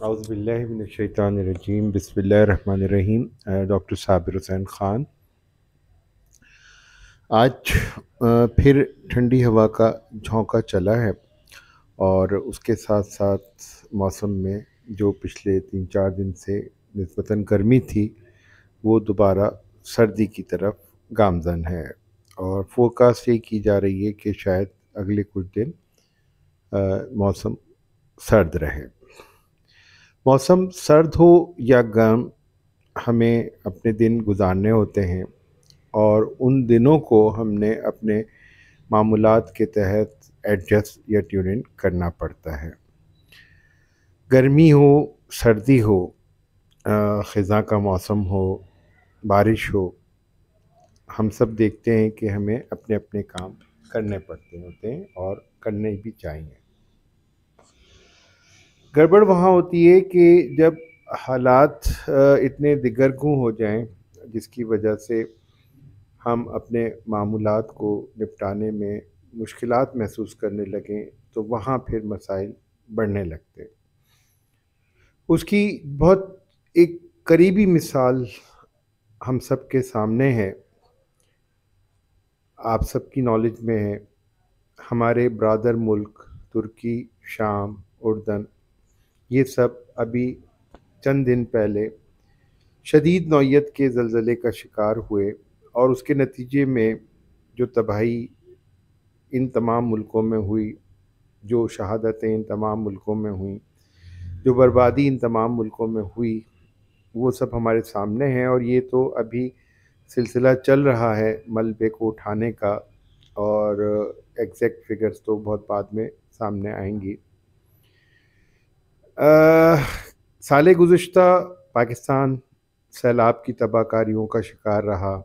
اعوذ باللہ من الشیطان الرجیم، بسم اللہ الرحمن الرحیم۔ ڈاکٹر صابر حسین خان۔ آج پھر ٹھنڈی ہوا کا جھونکا چلا ہے، اور اس کے ساتھ ساتھ موسم میں جو پچھلے 3-4 دن سے نسبتاً گرمی تھی وہ دوبارہ سردی کی طرف گامزن ہے، اور فورکاسٹ یہ کی جا رہی ہے کہ شاید اگلے کچھ دن موسم سرد رہے۔ موسم سرد ہو یا گرم، ہمیں اپنے دن گزارنے ہوتے ہیں، اور ان دنوں کو ہم نے اپنے معمولات کے تحت ایڈجسٹ یا ٹیون ان کرنا پڑتا ہے۔ گرمی ہو، سردی ہو، خزاں کا موسم ہو، بارش ہو، ہم سب دیکھتے ہیں کہ ہمیں اپنے اپنے کام کرنے پڑتے ہوتے ہیں، اور کرنے بھی چاہیے۔ گڑبڑ وہاں ہوتی ہے کہ جب حالات اتنے دگرگوں ہو جائیں جس کی وجہ سے ہم اپنے معمولات کو نپٹانے میں مشکلات محسوس کرنے لگیں، تو وہاں پھر مسائل بڑھنے لگتے۔ اس کی بہت ایک قریبی مثال ہم سب کے سامنے ہے، آپ سب کی نالج میں ہے۔ ہمارے برادر ملک ترکی، شام، اردن، یہ سب ابھی چند دن پہلے شدید نوعیت کے زلزلے کا شکار ہوئے، اور اس کے نتیجے میں جو تباہی ان تمام ملکوں میں ہوئی، جو شہادتیں ان تمام ملکوں میں ہوئیں، جو بربادی ان تمام ملکوں میں ہوئی، وہ سب ہمارے سامنے ہیں۔ اور یہ تو ابھی سلسلہ چل رہا ہے ملبے کو اٹھانے کا، اور ایگزیکٹ فگرز تو بہت بعد میں سامنے آئیں گی۔ سال گزشتہ پاکستان سیلاب کی تباہ کاریوں کا شکار رہا،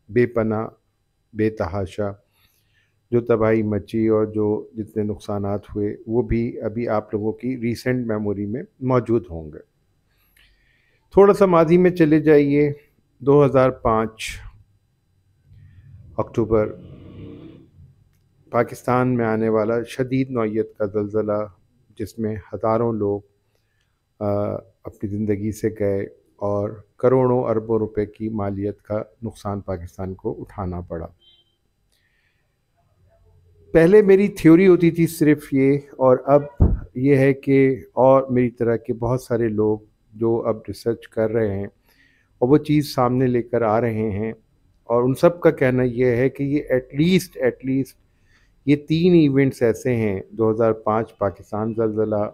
بے پناہ، بے تحاشا جو تباہی مچی اور جو جتنے نقصانات ہوئے وہ بھی ابھی آپ لوگوں کی ریسنٹ میموری میں موجود ہوں گے۔ تھوڑا سا ماضی میں چلے جائیے، 2005 اکتوبر، پاکستان میں آنے والا شدید نوعیت کا زلزلہ، جس میں ہزاروں لوگ اپنی زندگی سے گئے، اور کروڑوں اربوں روپے کی مالیت کا نقصان پاکستان کو اٹھانا پڑا۔ پہلے میری تھیوری ہوتی تھی صرف یہ، اور اب یہ ہے کہ اور میری طرح کے بہت سارے لوگ جو اب ریسرچ کر رہے ہیں اور وہ چیز سامنے لے کر آ رہے ہیں، اور ان سب کا کہنا یہ ہے کہ یہ ایٹ لیسٹ یہ 3 ایونٹس ایسے ہیں، 2005 پاکستان زلزلہ،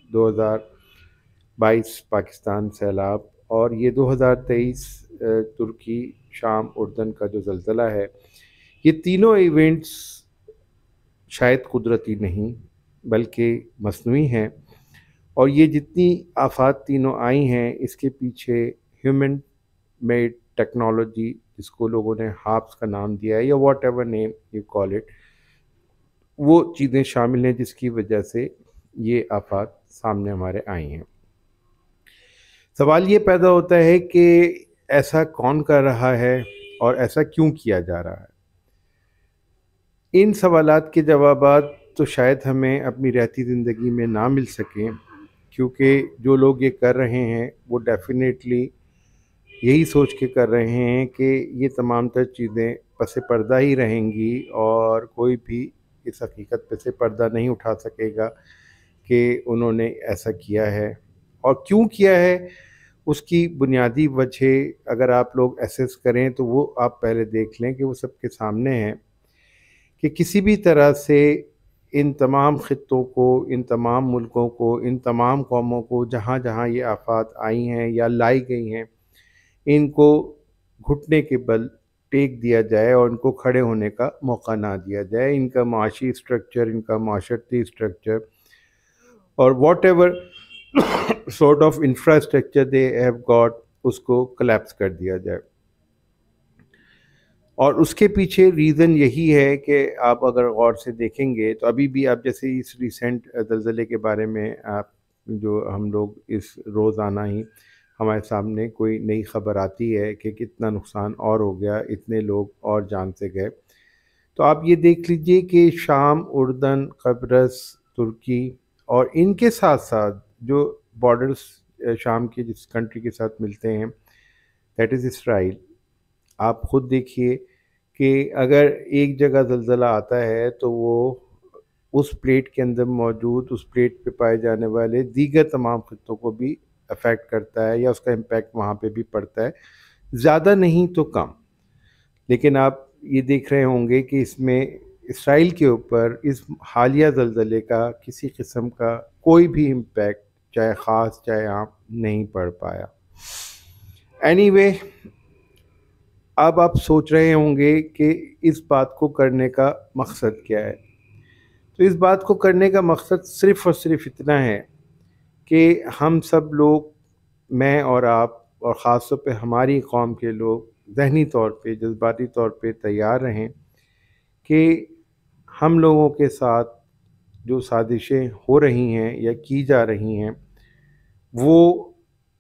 2022 پاکستان سیلاب، اور یہ 2023 ترکی، شام، اردن کا جو زلزلہ ہے، یہ تینوں ایونٹس شاید قدرتی نہیں بلکہ مصنوعی ہیں، اور یہ جتنی آفات تینوں آئی ہیں اس کے پیچھے ہیومن میڈ ٹیکنالوجی، جس کو لوگوں نے ہاپس کا نام دیا ہے یا what ever name you call it, وہ چیزیں شامل ہیں جس کی وجہ سے یہ آفات سامنے ہمارے آئی ہیں۔ سوال یہ پیدا ہوتا ہے کہ ایسا کون کر رہا ہے اور ایسا کیوں کیا جا رہا ہے؟ ان سوالات کے جوابات تو شاید ہمیں اپنی رہتی زندگی میں نہ مل سکیں، کیونکہ جو لوگ یہ کر رہے ہیں وہ ڈیفینیٹلی یہی سوچ کے کر رہے ہیں کہ یہ تمام تر چیزیں پس پردہ ہی رہیں گی، اور کوئی بھی اس حقیقت پہ سے پردہ نہیں اٹھا سکے گا کہ انہوں نے ایسا کیا ہے، اور کیوں کیا ہے اس کی بنیادی وجہ اگر آپ لوگ ایسیس کریں تو وہ آپ پہلے دیکھ لیں کہ وہ سب کے سامنے ہیں، کہ کسی بھی طرح سے ان تمام خطوں کو، ان تمام ملکوں کو، ان تمام قوموں کو جہاں جہاں یہ آفات آئی ہیں یا لائی گئی ہیں، ان کو گھٹنے کے بل ٹیک دیا جائے اور ان کو کھڑے ہونے کا موقع نہ دیا جائے۔ ان کا معاشی اسٹرکچر، ان کا معاشرتی اسٹرکچر، اور whatever sort of infrastructure they have got, اس کو کلیپس کر دیا جائے۔ اور اس کے پیچھے ریزن یہی ہے کہ آپ اگر غور سے دیکھیں گے تو ابھی بھی آپ جیسے اس ریسنٹ زلزلے کے بارے میں آپ جو ہم لوگ اس روزانہ ہی ہمارے سامنے کوئی نئی خبر آتی ہے کہ کتنا نقصان اور ہو گیا، اتنے لوگ اور جان سے گئے، تو آپ یہ دیکھ لیجئے کہ شام، اردن، قبرص، ترکی، اور ان کے ساتھ ساتھ جو بارڈرز شام کے جس کنٹری کے ساتھ ملتے ہیں دیٹ از اسرائیل. آپ خود دیکھیے کہ اگر ایک جگہ زلزلہ آتا ہے تو وہ اس پلیٹ کے اندر موجود اس پلیٹ پہ پائے جانے والے دیگر تمام خطوں کو بھی افیکٹ کرتا ہے یا اس کا امپیکٹ وہاں پہ بھی پڑتا ہے, زیادہ نہیں تو کم. لیکن آپ یہ دیکھ رہے ہوں گے کہ اس میں اسرائیل کے اوپر اس حالیہ زلزلے کا کسی قسم کا کوئی بھی امپیکٹ چاہے خاص چاہے عام نہیں پڑ پایا. اینی وے, اب آپ سوچ رہے ہوں گے کہ اس بات کو کرنے کا مقصد کیا ہے. تو اس بات کو کرنے کا مقصد صرف اور صرف اتنا ہے کہ ہم سب لوگ, میں اور آپ, اور خاص طور پہ ہماری قوم کے لوگ ذہنی طور پہ جذباتی طور پہ تیار رہیں کہ ہم لوگوں کے ساتھ جو سازشیں ہو رہی ہیں یا کی جا رہی ہیں وہ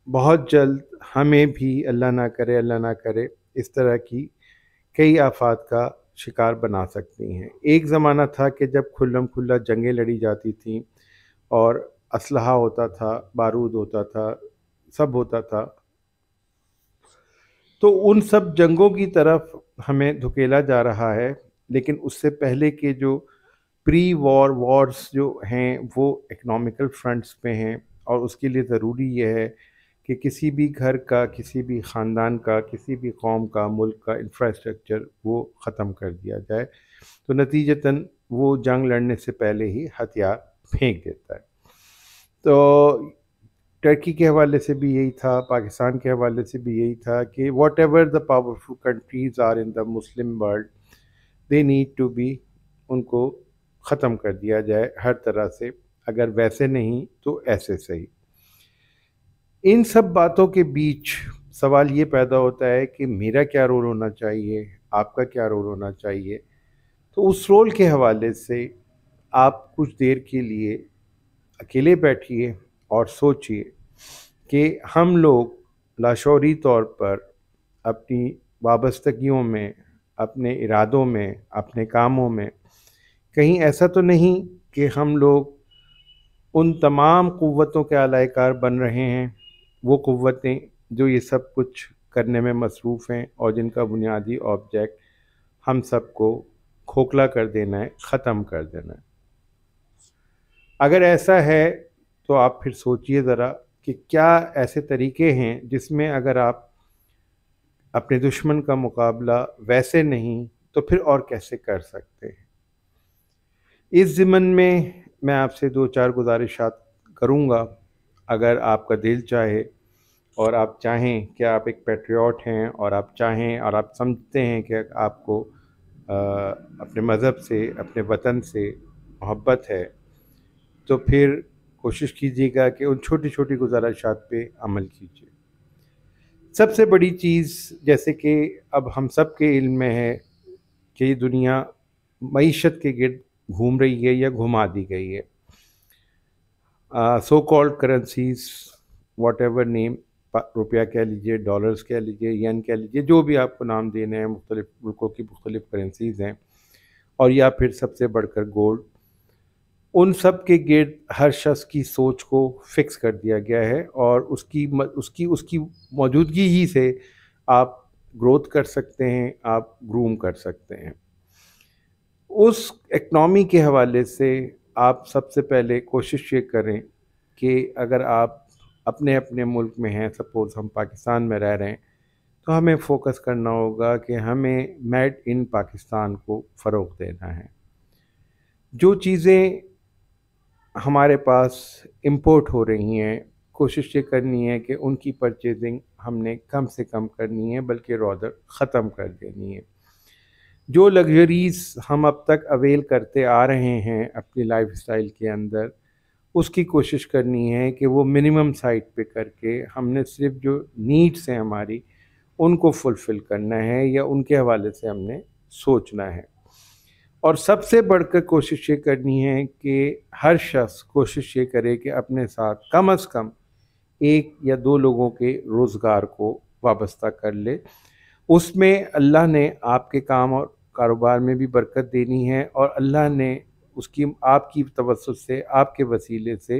بہت جلد ہمیں بھی اللہ نہ کرے اس طرح کی کئی آفات کا شکار بنا سکتی ہیں. ایک زمانہ تھا کہ جب کھلم کھلا جنگیں لڑی جاتی تھیں اور اسلحہ ہوتا تھا, بارود ہوتا تھا, سب ہوتا تھا, تو ان سب جنگوں کی طرف ہمیں دھکیلا جا رہا ہے. لیکن اس سے پہلے کے جو پری وارز جو ہیں وہ اکنامیکل فرنٹس پہ ہیں, اور اس کے لیے ضروری یہ ہے کہ کسی بھی گھر کا, کسی بھی خاندان کا, کسی بھی قوم کا, ملک کا انفراسٹرکچر وہ ختم کر دیا جائے. تو نتیجتاً وہ جنگ لڑنے سے پہلے ہی ہتھیار پھینک دیتا ہے. تو ٹرکی کے حوالے سے بھی یہی تھا, پاکستان کے حوالے سے بھی یہی تھا کہ whatever the powerful countries are in the Muslim world they need to be, ان کو ختم کر دیا جائے ہر طرح سے, اگر ویسے نہیں تو ایسے صحیح. ان سب باتوں کے بیچ سوال یہ پیدا ہوتا ہے کہ میرا کیا رول ہونا چاہیے, آپ کا کیا رول ہونا چاہیے. تو اس رول کے حوالے سے آپ کچھ دیر کے لیے اکیلے بیٹھیے اور سوچئے کہ ہم لوگ لاشعوری طور پر اپنی وابستگیوں میں, اپنے ارادوں میں, اپنے کاموں میں کہیں ایسا تو نہیں کہ ہم لوگ ان تمام قوتوں کے اعلی کار بن رہے ہیں, وہ قوتیں جو یہ سب کچھ کرنے میں مصروف ہیں اور جن کا بنیادی آبجیکٹ ہم سب کو کھوکھلا کر دینا ہے, ختم کر دینا ہے. اگر ایسا ہے تو آپ پھر سوچئے ذرا کہ کیا ایسے طریقے ہیں جس میں اگر آپ اپنے دشمن کا مقابلہ ویسے نہیں تو پھر اور کیسے کر سکتے ہیں. اس ضمن میں میں آپ سے 2-4 گزارشات کروں گا. اگر آپ کا دل چاہے اور آپ چاہیں کہ آپ ایک پیٹریوٹ ہیں اور آپ چاہیں اور آپ سمجھتے ہیں کہ آپ کو اپنے مذہب سے, اپنے وطن سے محبت ہے, تو پھر کوشش کیجیے گا کہ ان چھوٹی چھوٹی گزارشات پہ عمل کیجیے. سب سے بڑی چیز, جیسے کہ اب ہم سب کے علم میں ہے کہ یہ دنیا معیشت کے گرد گھوم رہی ہے یا گھما دی گئی ہے. So called currencies, whatever name, روپیہ کہہ لیجئے, ڈالرز کہہ لیجئے, ین کہہ لیجئے, جو بھی آپ کو نام دینے ہیں, مختلف ملکوں کی مختلف کرنسیز ہیں, اور یا پھر سب سے بڑھ کر گولڈ, ان سب کے گرد ہر شخص کی سوچ کو فکس کر دیا گیا ہے, اور اس کی موجودگی ہی سے آپ گروتھ کر سکتے ہیں, آپ گروم کر سکتے ہیں. اس اکنامی کے حوالے سے آپ سب سے پہلے کوشش یہ کریں کہ اگر آپ اپنے ملک میں ہیں, سپوز ہم پاکستان میں رہ رہے ہیں, تو ہمیں فوکس کرنا ہوگا کہ ہمیں میڈ ان پاکستان کو فروغ دینا ہے. جو چیزیں ہمارے پاس امپورٹ ہو رہی ہیں, کوشش یہ کرنی ہے کہ ان کی پرچیزنگ ہم نے کم سے کم کرنی ہے, بلکہ رادر ختم کر دینی ہے. جو لگژریز ہم اب تک اویل کرتے آ رہے ہیں اپنی لائف اسٹائل کے اندر, اس کی کوشش کرنی ہے کہ وہ منیمم سائٹ پہ کر کے ہم نے صرف جو نیڈس ہیں ہماری ان کو فلفل کرنا ہے, یا ان کے حوالے سے ہم نے سوچنا ہے. اور سب سے بڑھ کر کوشش یہ کرنی ہے کہ ہر شخص کوشش یہ کرے کہ اپنے ساتھ کم از کم 1 یا 2 لوگوں کے روزگار کو وابستہ کر لے. اس میں اللہ نے آپ کے کام اور کاروبار میں بھی برکت دینی ہے, اور اللہ نے آپ کی توسط سے, آپ کے وسیلے سے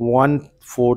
1/4